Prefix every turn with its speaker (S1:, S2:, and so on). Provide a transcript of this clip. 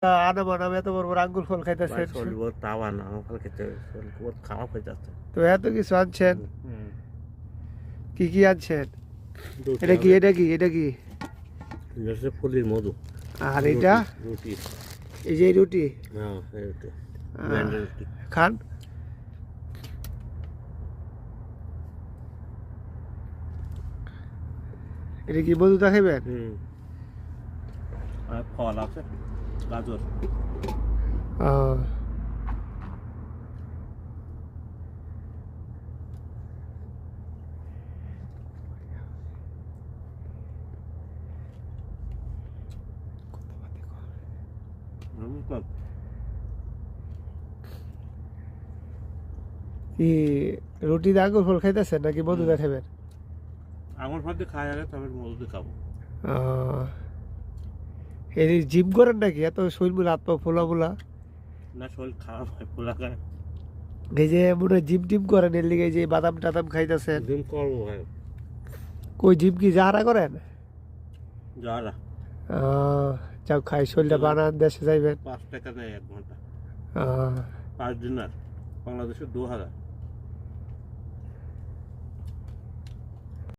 S1: আনা বানাম এত বড় বড় আঙ্গুর ফল খাইতেছেন
S2: তাওয়া না ফল খেতে খারাপ হয়ে যাচ্ছে।
S1: তো এত কিছু আনছেন, কি কি আনছেন? এটা কি
S2: ফুলের মধু।
S1: আর এটা
S2: রুটি।
S1: এই যে রুটি
S2: হ্যাঁ রুটি
S1: খান। এটা কি মধুটা খাইবেন?
S2: আর ফল আছে গাজর।
S1: কি রুটি দিয়ে আঙ্গুর ফল খাইতেছেন নাকি মধুটা খাইবেন?
S2: আঙুর ফল দিয়ে খাই আগে, তবে মধু দিয়ে খাবো।
S1: এই জিম করেন নাকি? এত শরীর হাত পা ফোলা ফোলা
S2: না, শরীর খারাপ হয় ফোলা করে।
S1: এই যে মনে জিম টিম করেন এর লিগে যে বাদাম টাদাম খাইতেছেন?
S2: জিম করবো ভাই।
S1: কই জিম কি যারা করেন?
S2: যারা
S1: যাও খাই শরীরটা বানান, দেশে যাইবেন।
S2: 5 টাকা নেয় 1 ঘন্টা। 5 দিনার, বাংলাদেশে 2000।